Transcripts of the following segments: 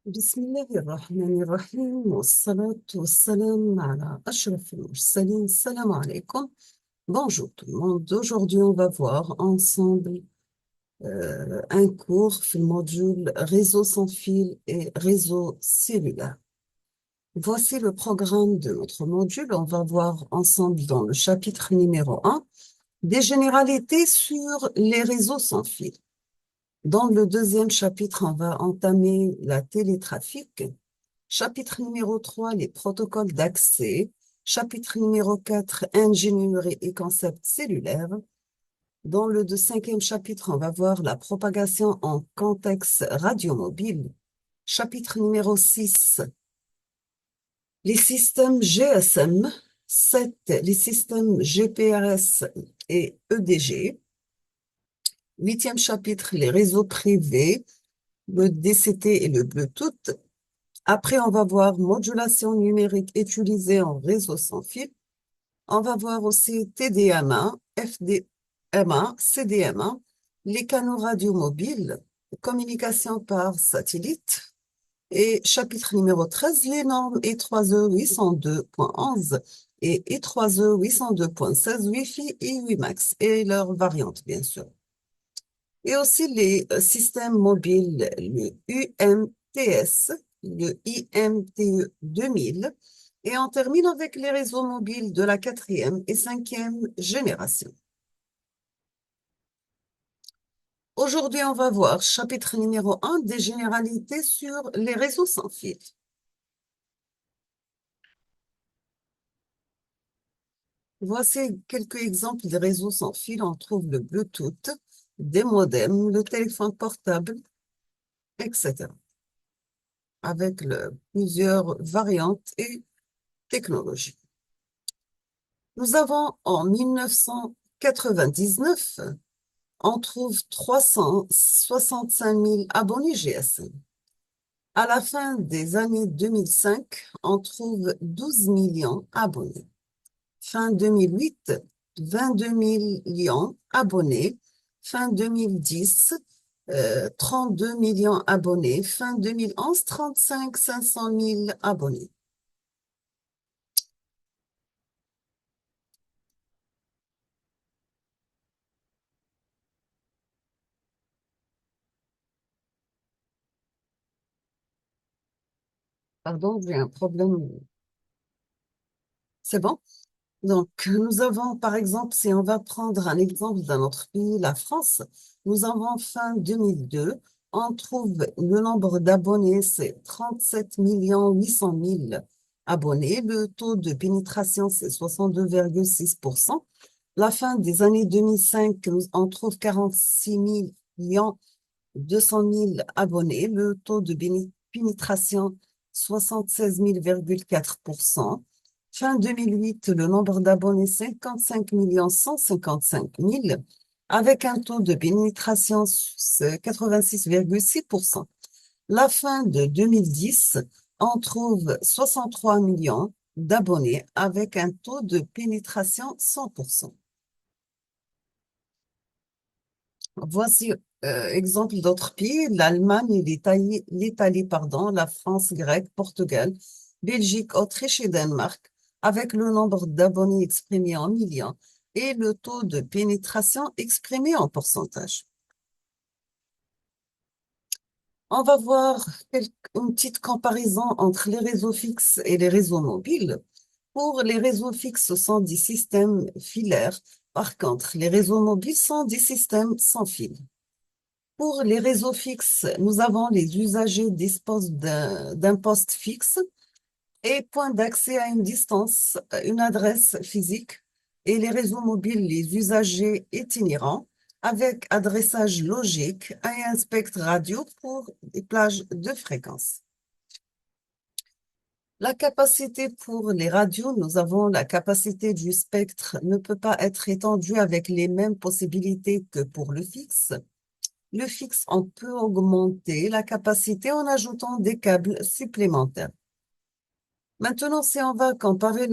بسم الله الرحمن الرحيم والصلاة والسلام على أشرف المرسلين. Salam alaikum. Bonjour tout le monde. Aujourd'hui, on va voir ensemble un cours sur le module réseau sans fil et réseau cellulaire. Voici le programme de notre module. On va voir ensemble dans le chapitre numéro 1 des généralités sur les réseaux sans fil. Dans le deuxième chapitre, on va entamer la télétrafic. Chapitre numéro 3, les protocoles d'accès. Chapitre numéro 4, ingénierie et concepts cellulaires. Dans le cinquième chapitre, on va voir la propagation en contexte radiomobile. Chapitre numéro 6, les systèmes GSM. 7, les systèmes GPRS et EDG. Huitième chapitre, les réseaux privés, le DCT et le Bluetooth. Après, on va voir modulation numérique utilisée en réseau sans fil. On va voir aussi TDMA, FDMA, CDMA, les canaux radio mobiles, communication par satellite. Et chapitre numéro 13, les normes E3E 802.11 et E3E 802.16 Wi-Fi et WiMAX et leurs variantes, bien sûr. Et aussi les systèmes mobiles, le UMTS, le IMTE 2000, et on termine avec les réseaux mobiles de la quatrième et cinquième génération. Aujourd'hui, on va voir chapitre numéro 1 des généralités sur les réseaux sans fil. Voici quelques exemples de réseaux sans fil. On trouve le Bluetooth, des modems, le téléphone portable, etc. avec plusieurs variantes et technologies. Nous avons en 1999, on trouve 365 000 abonnés GSM. À la fin des années 2005, on trouve 12 millions abonnés. Fin 2008, 22 millions abonnés. Fin 2010, 32 millions abonnés. Fin 2011, 35 500 000 abonnés. Pardon, j'ai un problème. C'est bon? Donc, nous avons, par exemple, si on va prendre un exemple d'un autre pays, la France, nous avons fin 2002, on trouve le nombre d'abonnés, c'est 37 800 000 abonnés. Le taux de pénétration, c'est 62,6%. La fin des années 2005, on trouve 46 200 000 abonnés. Le taux de pénétration, 76,4%. Fin 2008, le nombre d'abonnés, 55 155 000, avec un taux de pénétration, 86,6%. La fin de 2010, on trouve 63 millions d'abonnés avec un taux de pénétration 100%. Voici exemple d'autres pays, l'Allemagne, l'Italie, pardon, la France, Grèce, Portugal, Belgique, Autriche et Danemark, avec le nombre d'abonnés exprimé en millions et le taux de pénétration exprimé en pourcentage. On va voir une petite comparaison entre les réseaux fixes et les réseaux mobiles. Pour les réseaux fixes, ce sont des systèmes filaires. Par contre, les réseaux mobiles sont des systèmes sans fil. Pour les réseaux fixes, nous avons les usagers disposent d'un poste fixe et point d'accès à une distance, une adresse physique. Et les réseaux mobiles, les usagers itinérants avec adressage logique et un spectre radio pour des plages de fréquences. La capacité pour les radios, nous avons la capacité du spectre ne peut pas être étendue avec les mêmes possibilités que pour le fixe. Le fixe, on peut augmenter la capacité en ajoutant des câbles supplémentaires. Maintenant, si on va comparer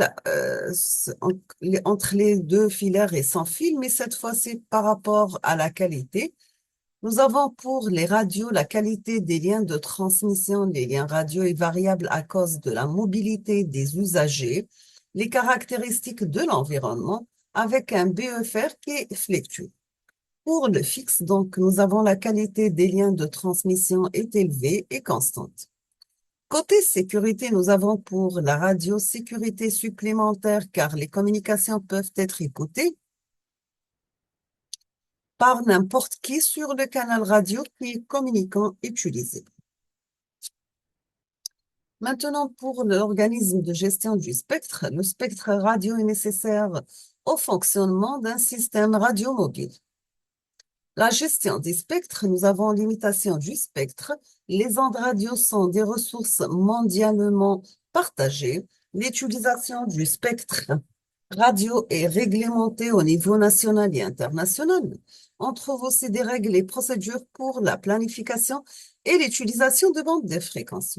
entre les deux filaires et sans fil, mais cette fois-ci par rapport à la qualité, Nous avons pour les radios la qualité des liens de transmission. Les liens radio est variable à cause de la mobilité des usagers, les caractéristiques de l'environnement, avec un BEFR qui est fluctuant. Pour le fixe, donc, nous avons la qualité des liens de transmission est élevée et constante. Côté sécurité, nous avons pour la radio sécurité supplémentaire car les communications peuvent être écoutées par n'importe qui sur le canal radio qui est communicant utilisé. Maintenant, pour l'organisme de gestion du spectre, le spectre radio est nécessaire au fonctionnement d'un système radio mobile. La gestion des spectres, nous avons limitation du spectre. Les ondes radio sont des ressources mondialement partagées. L'utilisation du spectre radio est réglementée au niveau national et international. On trouve aussi des règles et procédures pour la planification et l'utilisation de bandes de fréquences.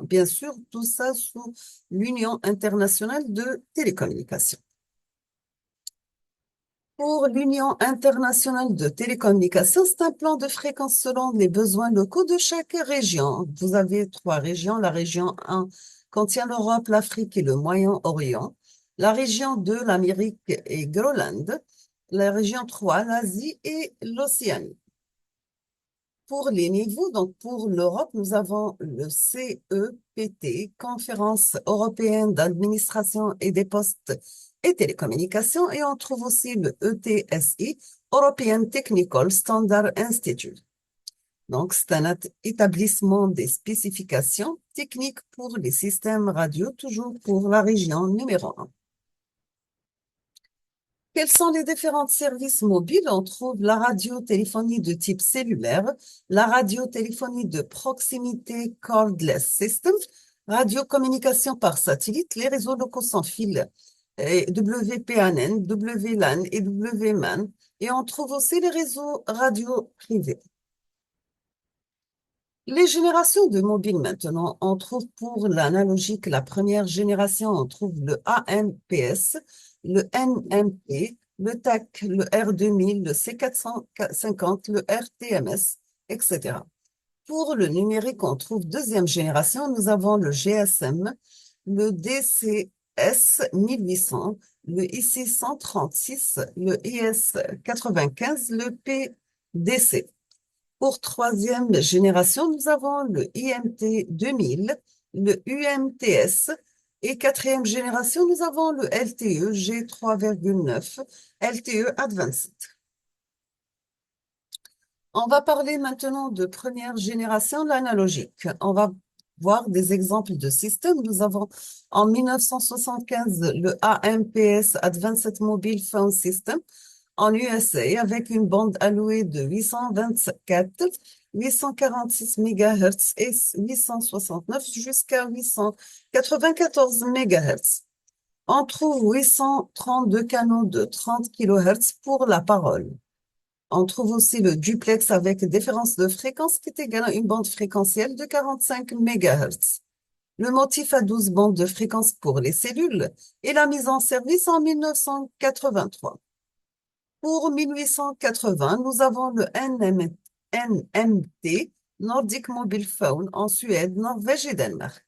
Bien sûr, tout ça sous l'Union internationale de télécommunications. Pour l'Union internationale de télécommunications, c'est un plan de fréquence selon les besoins locaux de chaque région. Vous avez 3 régions. La région 1 contient l'Europe, l'Afrique et le Moyen-Orient. La région 2, l'Amérique et Groenland. La région 3, l'Asie et l'Océanie. Pour les niveaux, donc pour l'Europe, nous avons le CEPT, Conférence européenne d'administration et des postes et télécommunications, et on trouve aussi le ETSI, European Technical Standard Institute. Donc, c'est un établissement des spécifications techniques pour les systèmes radio, toujours pour la région numéro 1. Quels sont les différents services mobiles? On trouve la radiotéléphonie de type cellulaire, la radiotéléphonie de proximité cordless system, radiocommunication par satellite, les réseaux locaux sans fil, WPAN, WLAN et WMAN, et on trouve aussi les réseaux radio privés. Les générations de mobiles maintenant, on trouve pour l'analogique, la première génération, on trouve le AMPS, le NMP, le TAC, le R2000, le C450, le RTMS, etc. Pour le numérique, on trouve deuxième génération, nous avons le GSM, le DCS 1800, le IC 136, le IS 95, le PDC. Pour troisième génération, nous avons le IMT 2000, le UMTS et quatrième génération, nous avons le LTE G3,9, LTE Advanced. On va parler maintenant de première génération, l'analogique. On va voir des exemples de systèmes. Nous avons en 1975 le AMPS Advanced Mobile Phone System en USA avec une bande allouée de 824, 846 MHz et 869 jusqu'à 894 MHz. On trouve 832 canaux de 30 kHz pour la parole. On trouve aussi le duplex avec différence de fréquence qui est égal à une bande fréquentielle de 45 MHz. Le motif à 12 bandes de fréquence pour les cellules et la mise en service en 1983. Pour 1880, nous avons le NMT, Nordic Mobile Phone, en Suède, Norvège et Danemark.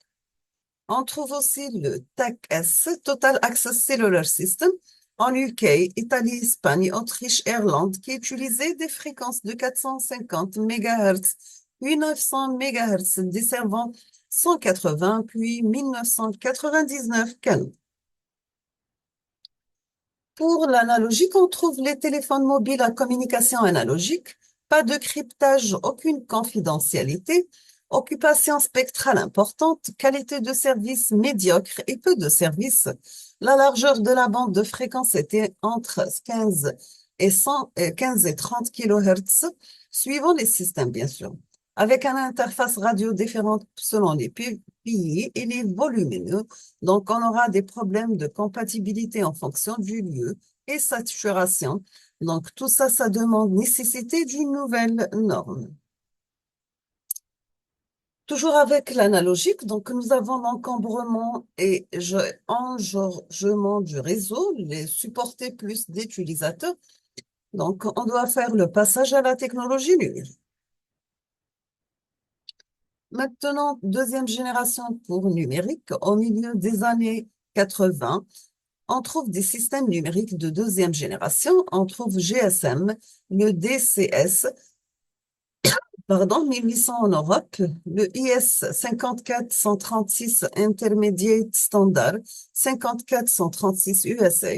On trouve aussi le TAC-S, Total Access Cellular System, en UK, Italie, Espagne, Autriche, Irlande, qui utilisait des fréquences de 450 MHz, puis 900 MHz, desservant 180, puis 1999 canaux. Pour l'analogique, on trouve les téléphones mobiles à communication analogique, pas de cryptage, aucune confidentialité, occupation spectrale importante, qualité de service médiocre et peu de services. La largeur de la bande de fréquence était entre 15 et 15 et 30 kHz, suivant les systèmes, bien sûr, avec une interface radio différente selon les pays et les volumineux. Donc, on aura des problèmes de compatibilité en fonction du lieu et saturation. Donc, tout ça, ça demande nécessité d'une nouvelle norme. Toujours avec l'analogique, donc nous avons l'encombrement et engorgement du réseau, les supporter plus d'utilisateurs. Donc, on doit faire le passage à la technologie numérique. Maintenant, deuxième génération pour numérique, au milieu des années 80, on trouve des systèmes numériques de deuxième génération. On trouve GSM, le DCS, pardon, 1800 en Europe, le IS 54136 Intermediate Standard, 54136 USA,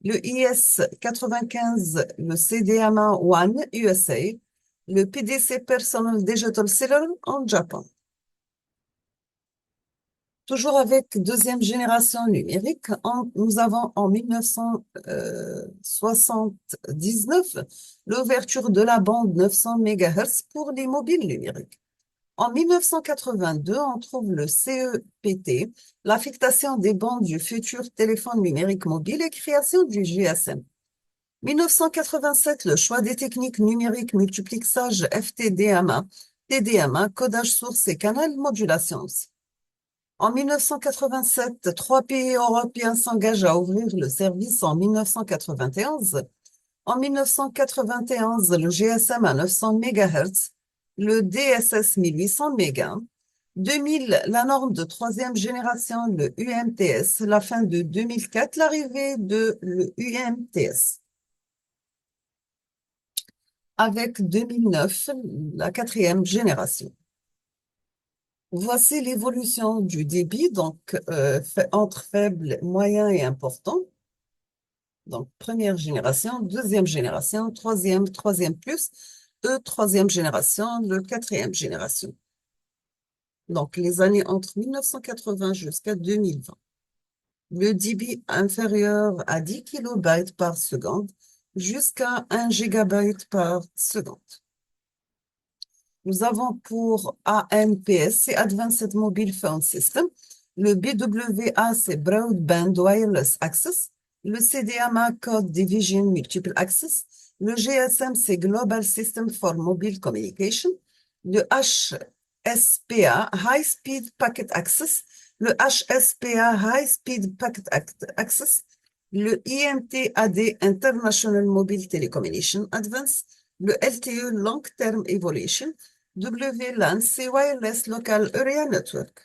le IS 95, le CDMA One USA, le PDC Personal Digital Cellular en Japon. Toujours avec deuxième génération numérique, nous avons en 1979 l'ouverture de la bande 900 MHz pour les mobiles numériques. En 1982, on trouve le CEPT, l'affectation des bandes du futur téléphone numérique mobile et création du GSM. 1987, le choix des techniques numériques multiplexage FTDMA, TDMA, codage source et canal modulation aussi. En 1987, 3 pays européens s'engagent à ouvrir le service en 1991. En 1991, le GSM à 900 MHz, le DSS 1800 MHz. 2000, la norme de troisième génération, le UMTS. La fin de 2004, l'arrivée de le UMTS. Avec 2009, la quatrième génération. Voici l'évolution du débit, donc entre faible, moyen et important. Donc, première génération, deuxième génération, troisième plus, troisième génération, le quatrième génération. Donc, les années entre 1980 jusqu'à 2020. Le débit inférieur à 10 kilobytes par seconde jusqu'à 1 gigabyte par seconde. Nous avons pour AMPS, c'est Advanced Mobile Phone System. Le BWA, c'est Broadband Wireless Access. Le CDMA, Code Division Multiple Access. Le GSM, c'est Global System for Mobile Communication. Le HSPA, High Speed Packet Access. Le HSPA, High Speed Packet Access. Le IMT-AD, International Mobile Telecommunication Advance. Le LTE, Long Term Evolution. WLAN, c'est Wireless Local Area Network.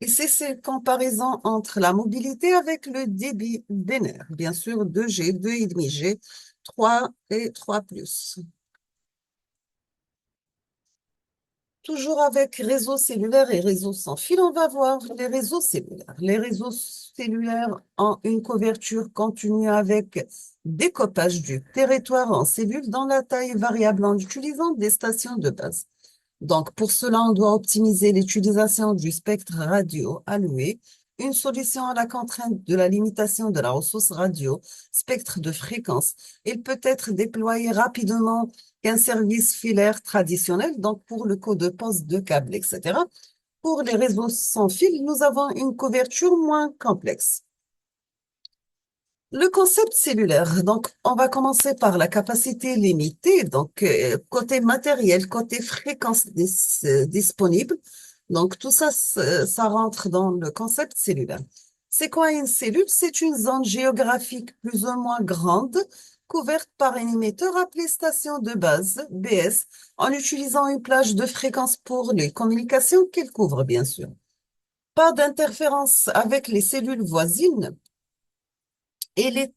Ici, c'est une comparaison entre la mobilité avec le débit binaire. Bien sûr, 2G, 2,5G, 3 et 3+. Toujours avec réseau cellulaire et réseau sans fil, on va voir les réseaux cellulaires. Les réseaux cellulaires ont une couverture continue avec découpage du territoire en cellules dans la taille variable en utilisant des stations de base. Donc, pour cela, on doit optimiser l'utilisation du spectre radio alloué, une solution à la contrainte de la limitation de la ressource radio, spectre de fréquence. Il peut être déployé rapidement qu'un service filaire traditionnel, donc pour le code de poste de câble, etc. Pour les réseaux sans fil, nous avons une couverture moins complexe. Le concept cellulaire, donc on va commencer par la capacité limitée, donc côté matériel, côté fréquence disponible. Donc tout ça, ça rentre dans le concept cellulaire. C'est quoi une cellule? C'est une zone géographique plus ou moins grande, couverte par un émetteur appelé station de base, BS, en utilisant une plage de fréquence pour les communications qu'elle couvre, bien sûr. Pas d'interférence avec les cellules voisines. Et les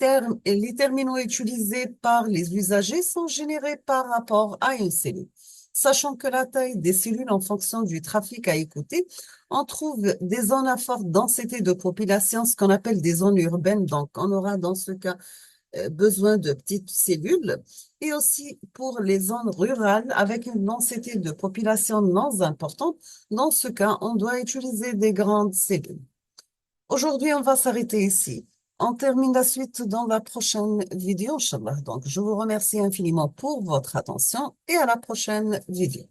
terminaux utilisés par les usagers sont générés par rapport à une cellule. Sachant que la taille des cellules en fonction du trafic à écouter, on trouve des zones à forte densité de population, ce qu'on appelle des zones urbaines. Donc, on aura dans ce cas besoin de petites cellules. Et aussi pour les zones rurales avec une densité de population non importante. Dans ce cas, on doit utiliser des grandes cellules. Aujourd'hui, on va s'arrêter ici. On termine la suite dans la prochaine vidéo, Inch'Allah. Donc, je vous remercie infiniment pour votre attention et à la prochaine vidéo.